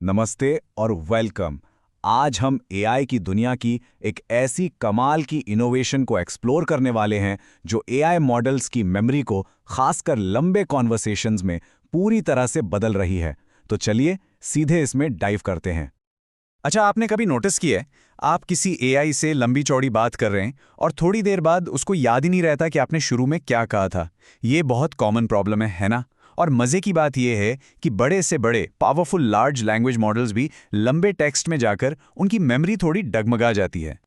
नमस्ते और वेलकम। आज हम एआई की दुनिया की एक ऐसी कमाल की इनोवेशन को एक्सप्लोर करने वाले हैं जो एआई मॉडल्स की मेमोरी को खासकर लंबे कॉन्वर्सेशंस में पूरी तरह से बदल रही है। तो चलिए सीधे इसमें डाइव करते हैं। अच्छा, आपने कभी नोटिस किया है, आप किसी एआई से लंबी चौड़ी बात कर रहे हैं और थोड़ी देर बाद उसको याद ही नहीं रहता कि आपने शुरू में क्या कहा था। ये बहुत कॉमन प्रॉब्लम है ना? और मज़े की बात यह है कि बड़े से बड़े पावरफुल लार्ज लैंग्वेज मॉडल्स भी लंबे टेक्स्ट में जाकर उनकी मेमोरी थोड़ी डगमगा जाती है।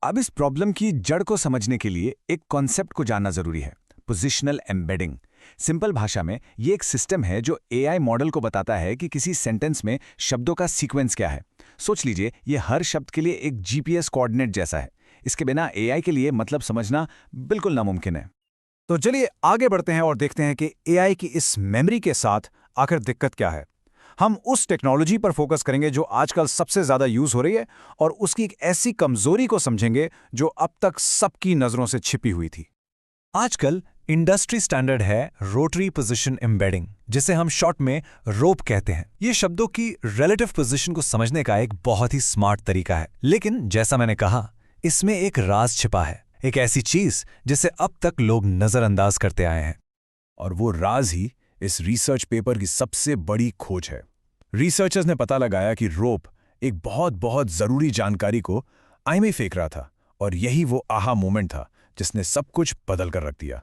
अब इस प्रॉब्लम की जड़ को समझने के लिए एक कॉन्सेप्ट को जानना जरूरी है, पोजिशनल एम्बेडिंग। सिंपल भाषा में ये एक सिस्टम है जो एआई मॉडल को बताता है कि किसी सेंटेंस में शब्दों का सीक्वेंस क्या है। सोच लीजिए, ये हर शब्द के लिए एक जीपीएस कोऑर्डिनेट जैसा है। इसके बिना एआई के लिए मतलब समझना बिल्कुल नामुमकिन है। तो चलिए आगे बढ़ते हैं और देखते हैं कि एआई की इस मेमोरी के साथ आखिर दिक्कत क्या है। हम उस टेक्नोलॉजी पर फोकस करेंगे जो आजकल सबसे ज़्यादा यूज़ हो रही है और उसकी एक ऐसी कमज़ोरी को समझेंगे जो अब तक सबकी नज़रों से छिपी हुई थी। आजकल इंडस्ट्री स्टैंडर्ड है रोटरी पोजिशन एम्बेडिंग, जिसे हम शॉर्ट में रोप कहते हैं। ये शब्दों की रिलेटिव पोजिशन को समझने का एक बहुत ही स्मार्ट तरीका है, लेकिन जैसा मैंने कहा, इसमें एक राज छिपा है, एक ऐसी चीज जिसे अब तक लोग नजरअंदाज करते आए हैं। और वो राज ही इस रिसर्च पेपर की सबसे बड़ी खोज है। रिसर्चर्स ने पता लगाया कि रोप एक बहुत बहुत ज़रूरी जानकारी को आई में फेंक रहा था, और यही वो आहा मोमेंट था जिसने सब कुछ बदल कर रख दिया।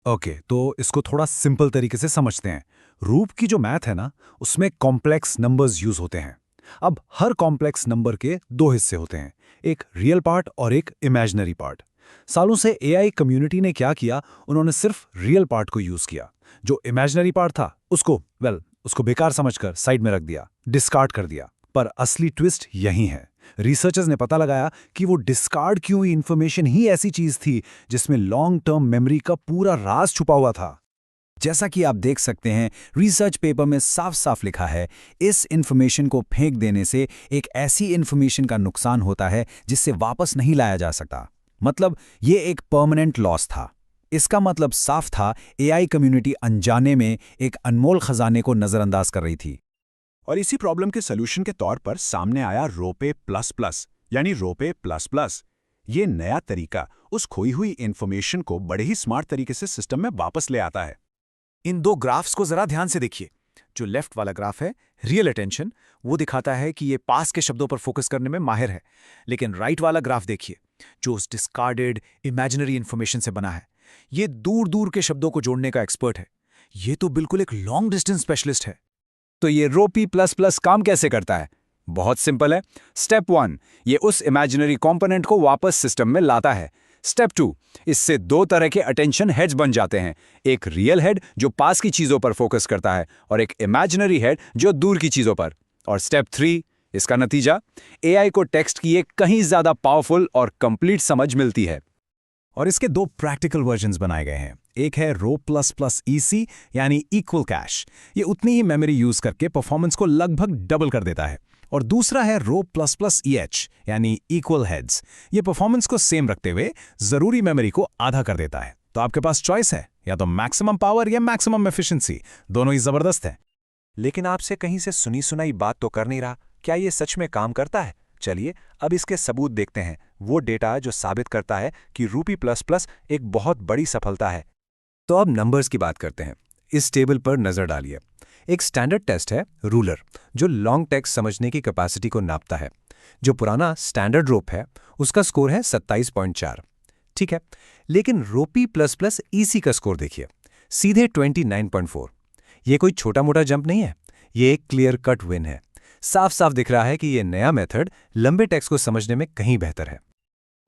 ओके, तो इसको थोड़ा सिंपल तरीके से समझते हैं। रूप की जो मैथ है ना, उसमें कॉम्प्लेक्स नंबर्स यूज होते हैं। अब हर कॉम्प्लेक्स नंबर के दो हिस्से होते हैं, एक रियल पार्ट और एक इमेजिनरी पार्ट। सालों से एआई कम्युनिटी ने क्या किया, उन्होंने सिर्फ रियल पार्ट को यूज किया। जो इमेजिनरी पार्ट था उसको बेकार समझकर साइड में रख दिया, डिस्कार्ड कर दिया। पर असली ट्विस्ट यही है। रिसर्चर्स ने पता लगाया कि वो डिस्कार्ड की हुई इंफॉर्मेशन ही ऐसी चीज थी जिसमें लॉन्ग टर्म मेमोरी का पूरा राज छुपा हुआ था। जैसा कि आप देख सकते हैं, रिसर्च पेपर में साफ साफ लिखा है, इस इंफॉर्मेशन को फेंक देने से एक ऐसी इंफॉर्मेशन का नुकसान होता है जिससे वापस नहीं लाया जा सकता। मतलब ये एक परमानेंट लॉस था। इसका मतलब साफ था, एआई कम्युनिटी अनजाने में एक अनमोल खजाने को नजरअंदाज कर रही थी। और इसी प्रॉब्लम के सॉल्यूशन के तौर पर सामने आया रोपे प्लस प्लस, यानी रोपे प्लस प्लस। ये नया तरीका उस खोई हुई इंफॉर्मेशन को बड़े ही स्मार्ट तरीके से सिस्टम में वापस ले आता है। इन दो ग्राफ्स को जरा ध्यान से देखिए। जो लेफ्ट वाला ग्राफ है, रियल अटेंशन, वो दिखाता है कि ये पास के शब्दों पर फोकस करने में माहिर है। लेकिन राइट वाला ग्राफ देखिए, जो उस डिस्कार्डेड इमेजिनरी इंफॉर्मेशन से बना है। ये दूर दूर के शब्दों को जोड़ने का एक्सपर्ट है। ये तो बिल्कुल एक लॉन्ग डिस्टेंस स्पेशलिस्ट है। तो ये रोपी प्लस प्लस काम कैसे करता है? बहुत सिंपल है। स्टेप 1, ये उस इमेजिनरी कंपोनेंट को वापस सिस्टम में लाता है। स्टेप 2, इससे दो तरह के अटेंशन हेड्स बन जाते हैं, एक रियल हेड जो पास की चीजों पर फोकस करता है और एक इमेजिनरी हेड जो दूर की चीजों पर। और स्टेप 3, इसका नतीजा, एआई को टेक्स्ट की एक कहीं ज्यादा पावरफुल और कंप्लीट समझ मिलती है। और इसके दो प्रैक्टिकल वर्जन्स बनाए गए हैं। एक है रो प्लस प्लस ईसी, यानी इक्वल कैश। ये उतनी ही मेमोरी यूज करके परफॉर्मेंस को लगभग डबल कर देता है। और दूसरा है रो प्लस प्लस ईएच, यानी इक्वल हेड्स। ये परफॉर्मेंस को सेम रखते हुए जरूरी मेमोरी को आधा कर देता है। तो आपके पास चॉइस है, या तो मैक्सिमम पावर या मैक्सिमम एफिशिएंसी। दोनों ही जबरदस्त हैं। लेकिन आपसे कहीं से सुनी सुनाई बात तो कर नहीं रहा, क्या ये सच में काम करता है? चलिए अब इसके सबूत देखते हैं, वो डेटा जो साबित करता है कि रूपी प्लस प्लस एक बहुत बड़ी सफलता है। तो अब नंबर्स की बात करते हैं। इस टेबल पर नजर डालिए। एक स्टैंडर्ड टेस्ट है रूलर, जो लॉन्ग टेक्स्ट समझने की कैपेसिटी को नापता है। जो पुराना स्टैंडर्ड रोप है, उसका स्कोर है 27.4। ठीक है, लेकिन रोपी प्लस प्लस ईसी का स्कोर देखिए, सीधे 29.4। ये कोई छोटा मोटा जंप नहीं है, ये एक क्लियर कट विन है। साफ साफ दिख रहा है कि ये नया मेथड लंबे टेक्स्ट को समझने में कहीं बेहतर है।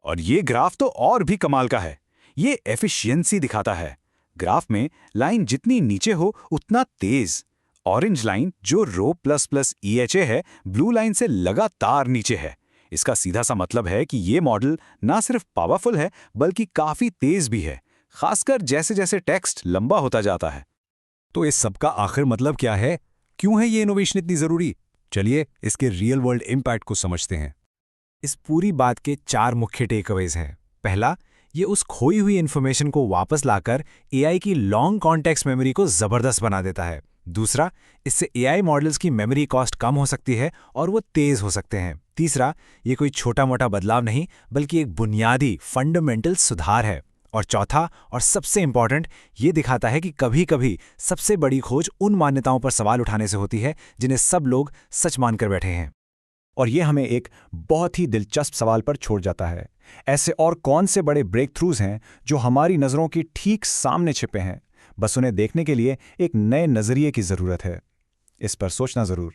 और ये ग्राफ तो और भी कमाल का है। ये एफिशिएंसी दिखाता है। ग्राफ में लाइन जितनी नीचे हो उतना तेज। ऑरेंज लाइन जो रो प्लस प्लस ईएचए है, ब्लू लाइन से लगातार नीचे है। इसका सीधा सा मतलब है कि ये मॉडल ना सिर्फ पावरफुल है बल्कि काफी तेज भी है, खासकर जैसे जैसे टेक्स्ट लंबा होता जाता है। तो इस सब का आखिर मतलब क्या है? क्यों है ये इनोवेशन इतनी जरूरी? चलिए इसके रियल वर्ल्ड इम्पैक्ट को समझते हैं। इस पूरी बात के 4 मुख्य टेकअवेज हैं। पहला, ये उस खोई हुई इंफॉर्मेशन को वापस लाकर एआई की लॉन्ग कॉन्टेक्स्ट मेमोरी को जबरदस्त बना देता है। दूसरा, इससे एआई मॉडल्स की मेमोरी कॉस्ट कम हो सकती है और वो तेज हो सकते हैं। तीसरा, ये कोई छोटा मोटा बदलाव नहीं बल्कि एक बुनियादी फंडामेंटल सुधार है। और चौथा और सबसे इंपॉर्टेंट, ये दिखाता है कि कभी कभी सबसे बड़ी खोज उन मान्यताओं पर सवाल उठाने से होती है जिन्हें सब लोग सच मानकर बैठे हैं। और ये हमें एक बहुत ही दिलचस्प सवाल पर छोड़ जाता है। ऐसे और कौन से बड़े ब्रेक थ्रूज हैं जो हमारी नज़रों की ठीक सामने छिपे हैं? बस उन्हें देखने के लिए एक नए नज़रिए की ज़रूरत है। इस पर सोचना ज़रूर।